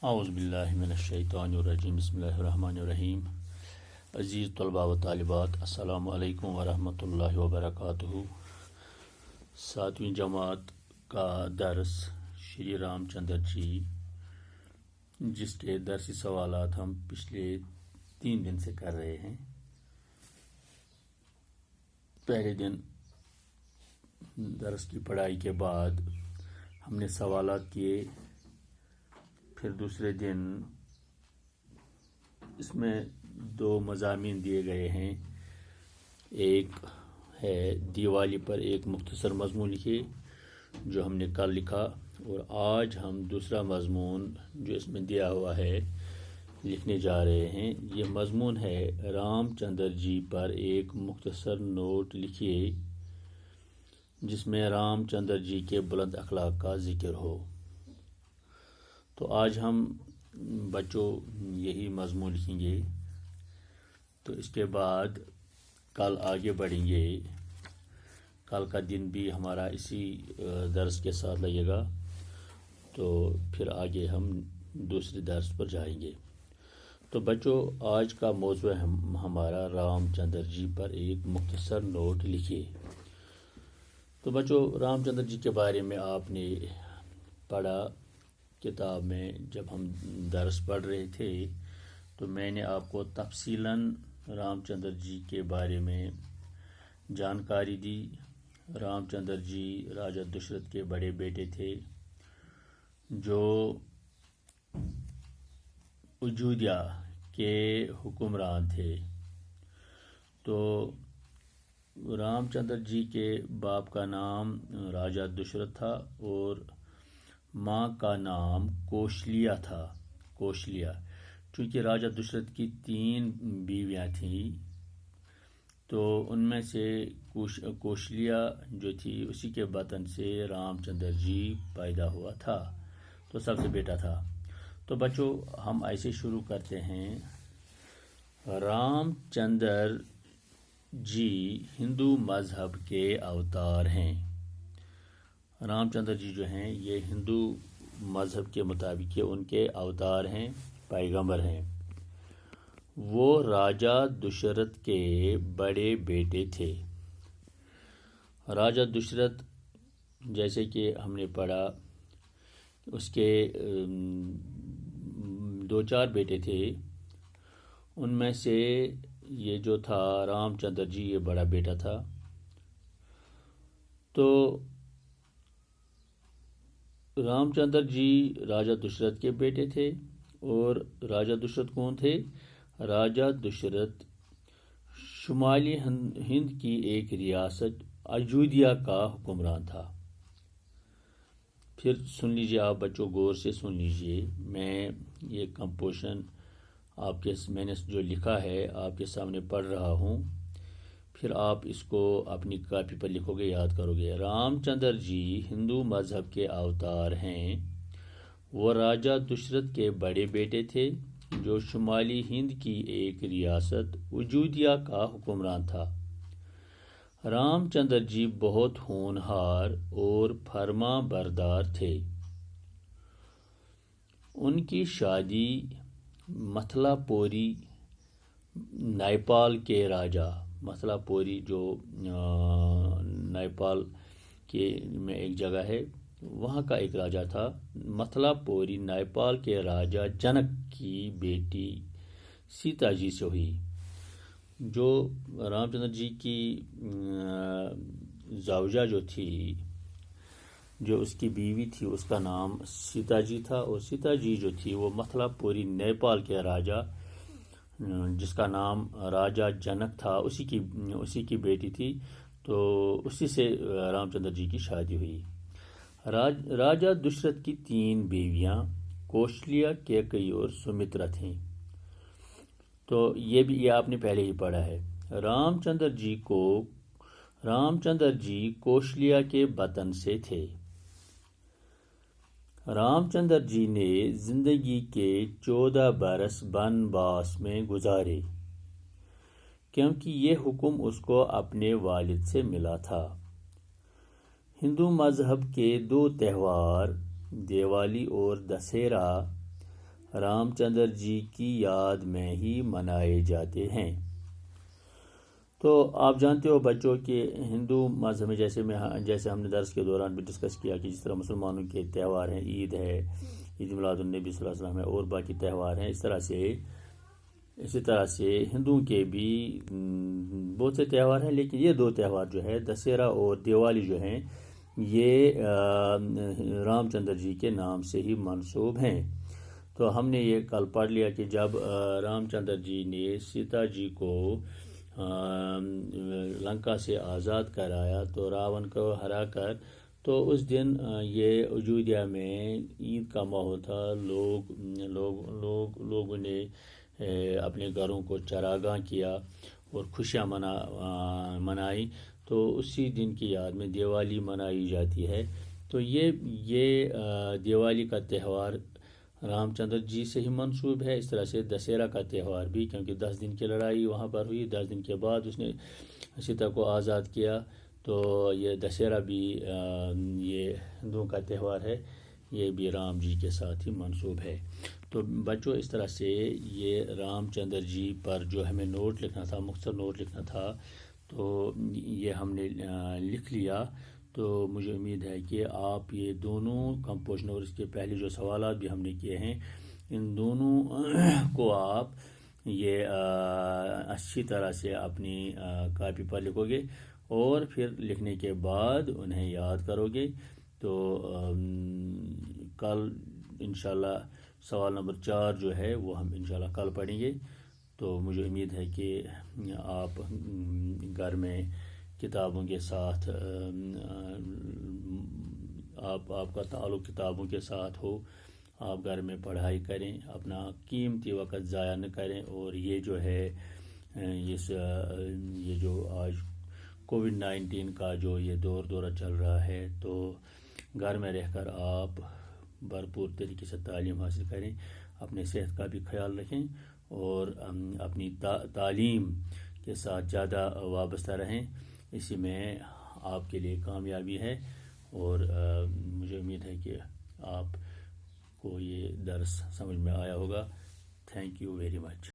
اعوذ باللہ من الشیطان الرجیم بسم اللہ الرحمن الرحیم۔ عزیز طلباء و طالبات، السلام علیکم ورحمۃ اللہ وبرکاتہ۔ 7ویں جماعت کا درس شری رام چندر جی، جس کے درسی سوالات ہم پچھلے 3 دن سے کر رہے ہیں۔ پہلے دن درس کی پڑھائی کے بعد ہم نے سوالات کیے، پھر دوسرے دن اس میں 2 مضامین دیے گئے ہیں۔ ایک ہے دیوالی پر ایک مختصر مضمون لکھے جو ہم نے کل لکھا، اور آج ہم دوسرا مضمون جو اس میں دیا ہوا ہے لکھنے جا رہے ہیں۔ یہ مضمون ہے رام چندر جی پر ایک مختصر نوٹ لکھیے جس میں رام چندر جی کے بلند اخلاق کا ذکر ہو۔ تو آج ہم بچوں یہی مضمون لکھیں گے، تو اس کے بعد کل آگے بڑھیں گے۔ کل کا دن بھی ہمارا اسی درس کے ساتھ لگے گا، تو پھر آگے ہم دوسرے درس پر جائیں گے۔ تو بچوں، آج کا موضوع ہے ہمارا رام چندر جی پر ایک مختصر نوٹ لکھیے۔ تو بچوں، رام چندر جی کے بارے میں آپ نے پڑھا کتاب میں، جب ہم درس پڑھ رہے تھے تو میں نے آپ کو تفصیلاً رام چندر جی کے بارے میں جانکاری دی۔ رام چندر جی راجا دشرت کے بڑے بیٹے تھے جو اجودھیا کے حکمران تھے۔ تو رام چندر جی کے باپ کا نام راجا دشرت تھا اور ماں کا نام کوشلیا تھا۔ کوشلیا، چونکہ راجا دشرت کی 3 بیویاں تھیں، تو ان میں سے کوشلیا جو تھی اسی کے بطن سے رام چندر جی پیدا ہوا تھا، تو سب سے بیٹا تھا۔ تو بچوں، ہم ایسے شروع کرتے ہیں۔ رام چندر جی ہندو مذہب کے اوتار ہیں۔ رام چندر جی جو ہیں یہ ہندو مذہب کے مطابق ان کے اوتار ہیں، پیغمبر ہیں۔ وہ راجا دشرت کے بڑے بیٹے تھے۔ راجا دشرت، جیسے کہ ہم نے پڑھا، اس کے 2-4 بیٹے تھے۔ ان میں سے یہ جو تھا رام چندر جی، یہ بڑا بیٹا تھا۔ تو رام چندر جی راجا دشرت کے بیٹے تھے، اور راجا دشرت کون تھے؟ راجا دشرت شمالی ہند کی ایک ریاست اجودھیا کا حکمران تھا۔ پھر سن لیجئے آپ بچوں، غور سے سن لیجئے، میں یہ کمپوزیشن میں نے جو لکھا ہے آپ کے سامنے پڑھ رہا ہوں، پھر آپ اس کو اپنی کاپی پر لکھو گے، یاد کرو گے۔ رام چندر جی ہندو مذہب کے اوتار ہیں۔ وہ راجا دشرت کے بڑے بیٹے تھے جو شمالی ہند کی ایک ریاست اجودھیا کا حکمران تھا۔ رام چندر جی بہت ہونہار اور فرما بردار تھے۔ ان کی شادی متھلا پوری نیپال کے راجا، متھلا پوری جو نیپال کے میں ایک جگہ ہے، وہاں کا ایک راجا تھا، متھلا پوری نیپال کے راجا جنک کی بیٹی سیتا جی سے ہوئی۔ جو رام چندر جی کی زوجہ جو تھی، جو اس کی بیوی تھی، اس کا نام سیتا جی تھا، اور سیتا جی جو تھی وہ متھلا پوری نیپال کے راجا جس کا نام راجا جنک تھا، اسی کی بیٹی تھی۔ تو اسی سے رام چندر جی کی شادی ہوئی۔ راجا دشرت کی 3 بیویاں کوشلیا، کیکئی اور سمترا تھیں۔ تو یہ آپ نے پہلے ہی پڑھا ہے۔ رام چندر جی کوشلیا کے بطن سے تھے۔ رام چندر جی نے زندگی کے 14 برس بنواس میں گزارے، کیونکہ یہ حکم اس کو اپنے والد سے ملا تھا۔ ہندو مذہب کے 2 تہوار دیوالی اور دسہرہ رام چندر جی کی یاد میں ہی منائے جاتے ہیں۔ تو آپ جانتے ہو بچوں کہ ہندو مذہب میں جیسے ہم نے درس کے دوران بھی ڈسکس کیا کہ جس طرح مسلمانوں کے تہوار ہیں، عید ہے، عید میلاد النبی صلی اللہ علیہ وسلم ہے، اور باقی تہوار ہیں، اسی طرح سے ہندوؤں کے بھی بہت سے تہوار ہیں، لیکن یہ دو تہوار جو ہے دسہرہ اور دیوالی جو ہیں یہ رام چندر جی کے نام سے ہی منسوب ہیں۔ تو ہم نے یہ کل پڑھ لیا کہ جب رام چندر جی نے سیتا جی کو لنکا سے آزاد کرایا تو راون کو ہرا کر، تو اس دن یہ اجودھیا میں عید کا ماحول تھا، لوگوں نے اپنے گھروں کو چراگاہ کیا اور خوشیاں منائی، تو اسی دن کی یاد میں دیوالی منائی جاتی ہے۔ تو یہ دیوالی کا تہوار رام چندر جی سے ہی منسوب ہے، اس طرح سے دسہرہ کا تہوار بھی، کیونکہ 10 دن کی لڑائی وہاں پر ہوئی، 10 دن کے بعد اس نے سیتا کو آزاد کیا، تو یہ دسہرہ بھی یہ ہندوؤں کا تہوار ہے، یہ بھی رام جی کے ساتھ ہی منسوب ہے۔ تو بچوں اس طرح سے یہ رام چندر جی پر جو ہمیں نوٹ لکھنا تھا، مختصر نوٹ لکھنا تھا، تو یہ ہم نے لکھ لیا۔ تو مجھے امید ہے کہ آپ یہ دونوں کمپوزیشن اور اس کے پہلے جو سوالات بھی ہم نے کیے ہیں، ان دونوں کو آپ یہ اچھی طرح سے اپنی کاپی پر لکھو گے اور پھر لکھنے کے بعد انہیں یاد کرو گے۔ تو کل انشاءاللہ سوال نمبر 4 جو ہے وہ ہم انشاءاللہ کل پڑھیں گے۔ تو مجھے امید ہے کہ آپ گھر میں کتابوں کے ساتھ آپ کا تعلق کتابوں کے ساتھ ہو، آپ گھر میں پڑھائی کریں، اپنا قیمتی وقت ضائع نہ کریں، اور یہ جو ہے یہ جو آج کووڈ-19 کا جو یہ دورہ چل رہا ہے، تو گھر میں رہ کر آپ بھرپور طریقے سے تعلیم حاصل کریں، اپنے صحت کا بھی خیال رکھیں، اور اپنی تعلیم کے ساتھ زیادہ وابستہ رہیں، اسی میں آپ کے لیے کامیابی ہے۔ اور مجھے امید ہے کہ آپ کو یہ درس سمجھ میں آیا ہوگا۔ Thank you very much.